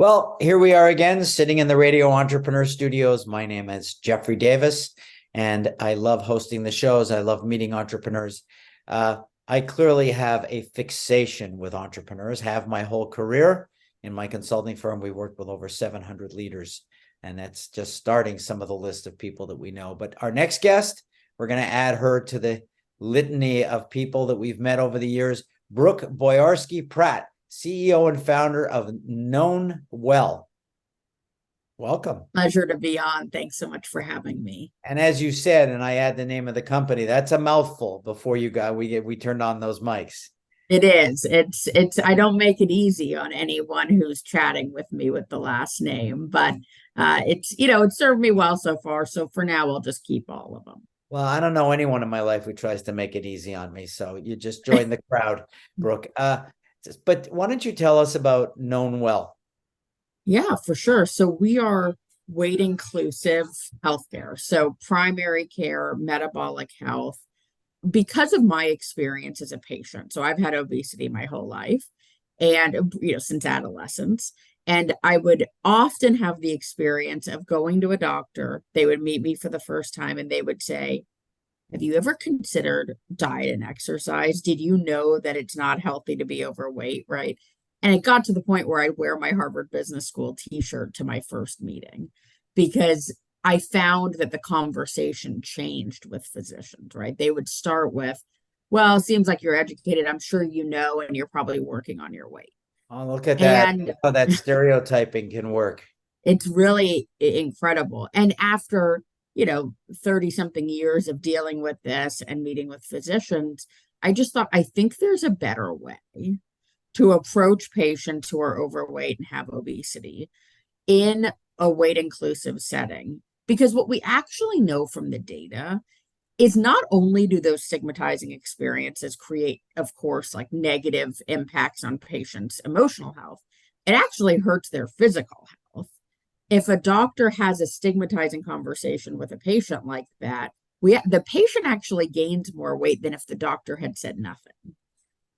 Well, here we are again, sitting in the Radio Entrepreneur Studios. My name is Jeffrey Davis, and I love hosting the shows. I love meeting entrepreneurs. I clearly have a fixation with entrepreneurs, have my whole career. In my consulting firm, we worked with over 700 leaders, and that's just starting some of the list of people that we know. But our next guest, we're going to add her to the litany of people that we've met over the years. Brooke Boyarsky Pratt, CEO and founder of knownwell. Welcome. Pleasure to be on. Thanks so much for having me. And as you said, and I add the name of the company, that's a mouthful before we turned on those mics. It is. It's I don't make it easy on anyone who's chatting with me with the last name, but it served me well so far. So for now, I'll just keep all of them. Well, I don't know anyone in my life who tries to make it easy on me. So you just join the crowd, Brooke. But why don't you tell us about knownwell? Yeah, for sure. So we are weight inclusive healthcare. So primary care, metabolic health, because of my experience as a patient. So I've had obesity my whole life and, since adolescence. And I would often have the experience of going to a doctor. They would meet me for the first time and they would say, have you ever considered diet and exercise? Did you know that it's not healthy to be overweight, right? And it got to the point where I'd wear my Harvard Business School t-shirt to my first meeting because I found that the conversation changed with physicians, right? They would start with, well, it seems like you're educated. I'm sure you know, and you're probably working on your weight. Oh, look at that. And how that stereotyping can work. It's really incredible. And after 30 something years of dealing with this and meeting with physicians, I just thought, I think there's a better way to approach patients who are overweight and have obesity in a weight inclusive setting. Because what we actually know from the data is not only do those stigmatizing experiences create, of course, like negative impacts on patients' emotional health, it actually hurts their physical health. If a doctor has a stigmatizing conversation with a patient like that, the patient actually gains more weight than if the doctor had said nothing.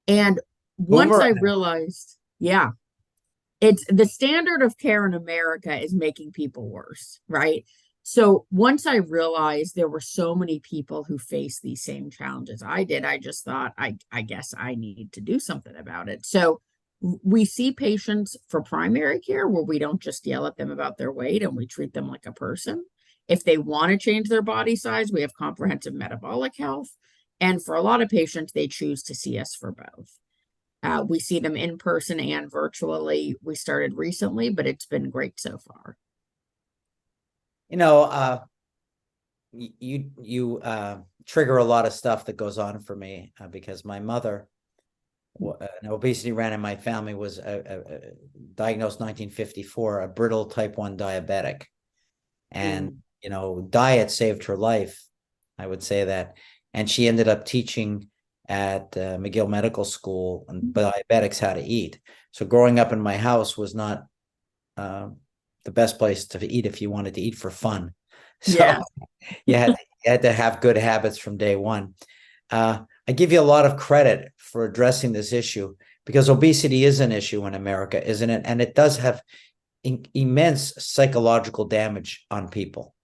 And once I realized, it's the standard of care in America is making people worse, right? So once I realized there were so many people who face these same challenges I did, I just thought, I guess I need to do something about it. So we see patients for primary care where we don't just yell at them about their weight and we treat them like a person. If they want to change their body size, we have comprehensive metabolic health. And for a lot of patients, they choose to see us for both. We see them in person and virtually. We started recently, but it's been great so far. You trigger a lot of stuff that goes on for me because my mother, an obesity ran in my family, was diagnosed 1954, a brittle type 1 diabetic. And, diet saved her life. I would say that. And she ended up teaching at McGill Medical School on diabetics how to eat. So growing up in my house was not the best place to eat if you wanted to eat for fun. So you had to have good habits from day one. I give you a lot of credit for addressing this issue because obesity is an issue in America, isn't it? And it does have immense psychological damage on people.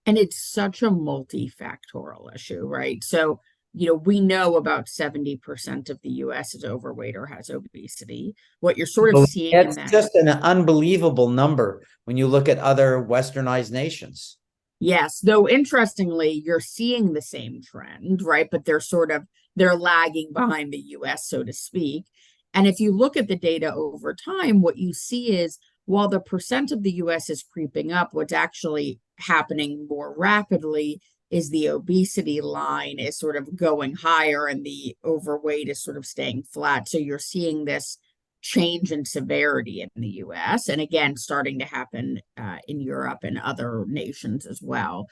And it's such a multifactorial issue, right? So, we know about 70% of the US is overweight or has obesity. What you're sort of seeing in that, just an unbelievable number when you look at other westernized nations. Yes, though interestingly, you're seeing the same trend, right? But they're lagging behind the US, so to speak. And if you look at the data over time, what you see is while the percent of the US is creeping up, what's actually happening more rapidly is the obesity line is sort of going higher and the overweight is sort of staying flat. So you're seeing this change in severity in the US and again starting to happen in Europe and other nations as well.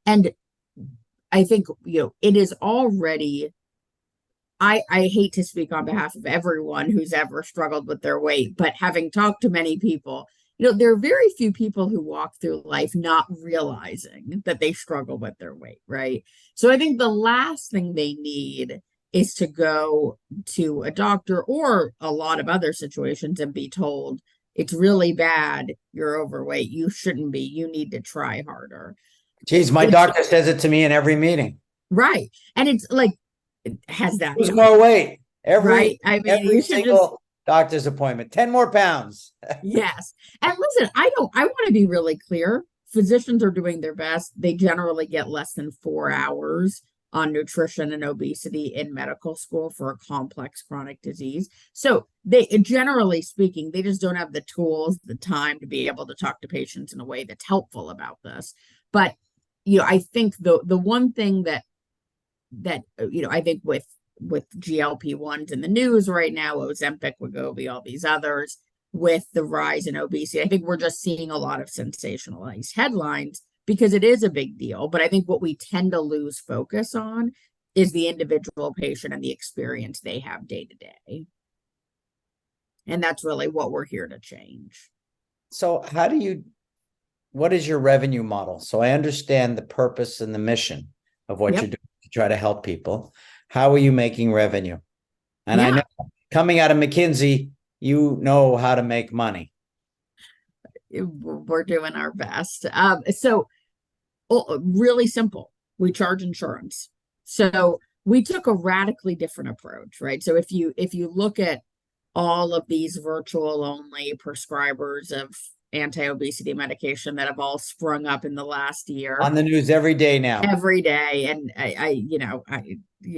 And I think it is already, I hate to speak on behalf of everyone who's ever struggled with their weight, but having talked to many people, there are very few people who walk through life not realizing that they struggle with their weight, right? So I think the last thing they need is to go to a doctor or a lot of other situations and be told, it's really bad, you're overweight, you shouldn't be, you need to try harder. Geez, my doctor says it to me in every meeting. Right. And it's like, has that Lose more weight. right? I mean, you should just Single doctor's appointment, 10 more pounds. yes. And listen, I want to be really clear. Physicians are doing their best. They generally get less than 4 hours on nutrition and obesity in medical school for a complex chronic disease. So they, generally speaking, they just don't have the tools, the time to be able to talk to patients in a way that's helpful about this. But I think the one thing that I think with GLP-1s in the news right now, Ozempic, Wegovy, all these others, with the rise in obesity, I think we're just seeing a lot of sensationalized headlines because it is a big deal. But I think what we tend to lose focus on is the individual patient and the experience they have day to day. And that's really what we're here to change. So what is your revenue model? So I understand the purpose and the mission of what you're doing to try to help people. How are you making revenue? And I know coming out of McKinsey, you know how to make money. We're doing our best. So really simple. We charge insurance. So we took a radically different approach, right? So if you look at all of these virtual only prescribers of anti-obesity medication that have all sprung up in the last year on the news every day now, every day, and I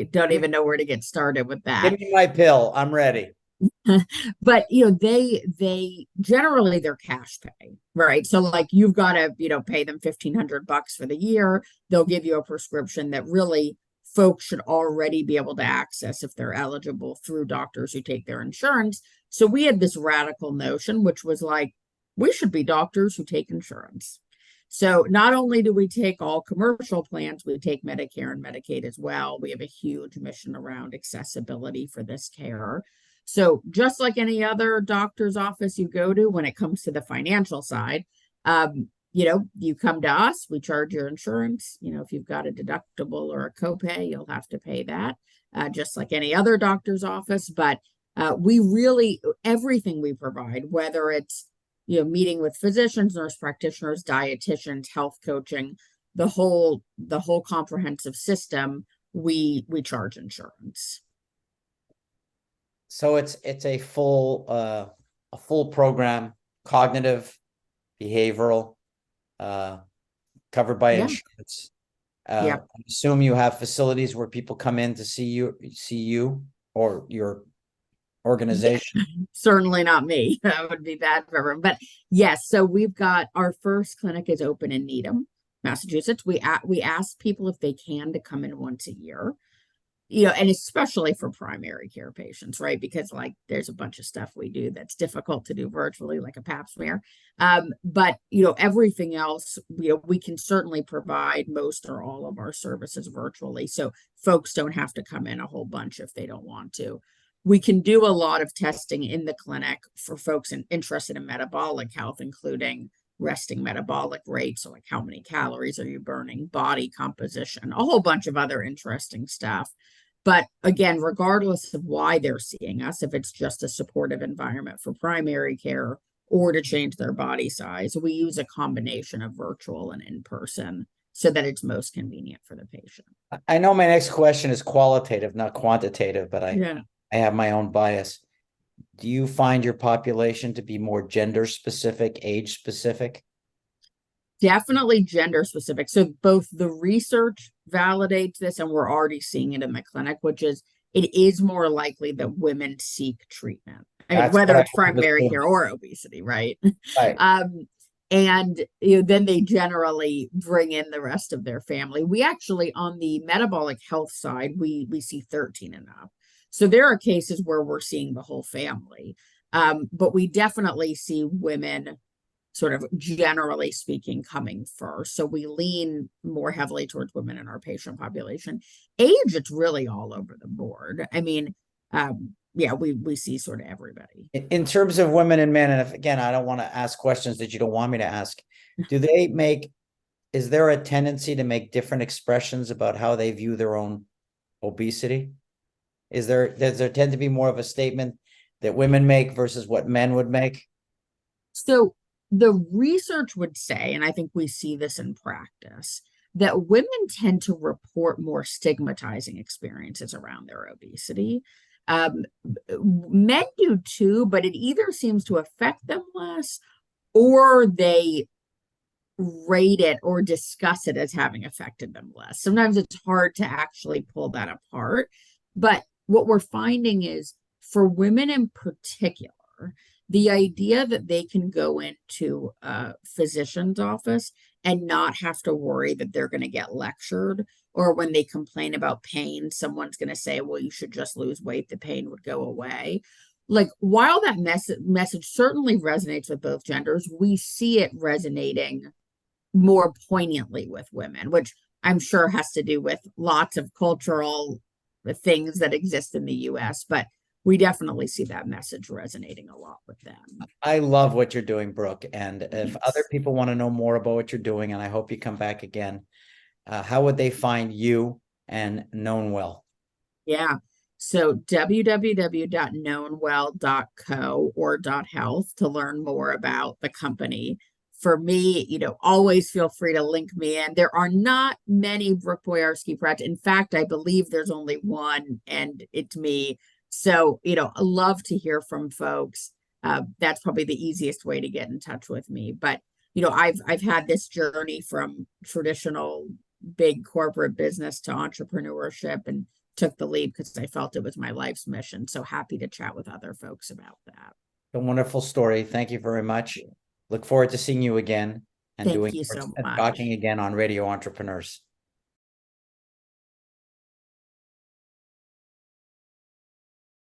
don't even know where to get started with that. Give me my pill, I'm ready. But they generally they're cash pay, right? So like you've got to pay them $1,500 for the year. They'll give you a prescription that really folks should already be able to access if they're eligible through doctors who take their insurance. So we had this radical notion, which was like, we should be doctors who take insurance. So not only do we take all commercial plans, we take Medicare and Medicaid as well. We have a huge mission around accessibility for this care. So just like any other doctor's office you go to, when it comes to the financial side, you come to us, we charge your insurance. If you've got a deductible or a copay, you'll have to pay that, just like any other doctor's office. But we really, everything we provide, whether it's meeting with physicians, nurse practitioners, dietitians, health coaching, the whole comprehensive system, we charge insurance. So it's a full program, cognitive, behavioral, covered by insurance. I assume you have facilities where people come in to see you or your organization. Certainly not me. That would be bad for everyone. But yes, so we've got our first clinic is open in Needham, Massachusetts. We ask people if they can to come in once a year. And especially for primary care patients, right? Because like there's a bunch of stuff we do that's difficult to do virtually, like a pap smear. But everything else, we can certainly provide most or all of our services virtually. So folks don't have to come in a whole bunch if they don't want to. We can do a lot of testing in the clinic for folks interested in metabolic health, including resting metabolic rate. So like how many calories are you burning, body composition, a whole bunch of other interesting stuff. But again, regardless of why they're seeing us, if it's just a supportive environment for primary care or to change their body size, we use a combination of virtual and in-person so that it's most convenient for the patient. I know my next question is qualitative, not quantitative, but I have my own bias. Do you find your population to be more gender specific, age specific? Definitely gender specific. So both the research validates this, and we're already seeing it in the clinic, which is it is more likely that women seek treatment, whether it's primary care or obesity, right? Right. And then they generally bring in the rest of their family. We actually, on the metabolic health side, we see 13 and up. So there are cases where we're seeing the whole family. But we definitely see women, sort of generally speaking, coming first. So we lean more heavily towards women in our patient population. Age, it's really all over the board. I mean, we see sort of everybody. In terms of women and men, and if, again, I don't want to ask questions that you don't want me to ask, is there a tendency to make different expressions about how they view their own obesity? Does there tend to be more of a statement that women make versus what men would make? So the research would say, and I think we see this in practice, that women tend to report more stigmatizing experiences around their obesity. Um, Men do too, but it either seems to affect them less or they rate it or discuss it as having affected them less. Sometimes it's hard to actually pull that apart. But what we're finding is for women in particular, the idea that they can go into a physician's office and not have to worry that they're going to get lectured, or when they complain about pain, someone's going to say, well, you should just lose weight, the pain would go away. Like, while that message certainly resonates with both genders, we see it resonating more poignantly with women, which I'm sure has to do with lots of cultural things that exist in the US, but we definitely see that message resonating a lot with them. I love what you're doing, Brooke. And if Thanks. other people want to know more about what you're doing, and I hope you come back again, how would they find you and knownwell? Yeah. So www.knownwell.co or .health to learn more about the company. For me, always feel free to link me in. There are not many Brooke Boyarsky Pratt. In fact, I believe there's only one, and it's me. So, I love to hear from folks. That's probably the easiest way to get in touch with me. But, I've had this journey from traditional big corporate business to entrepreneurship, and took the leap because I felt it was my life's mission. So happy to chat with other folks about that. A wonderful story. Thank you very much. Look forward to seeing you again and Thank doing you so and much. talking again on Radio Entrepreneurs.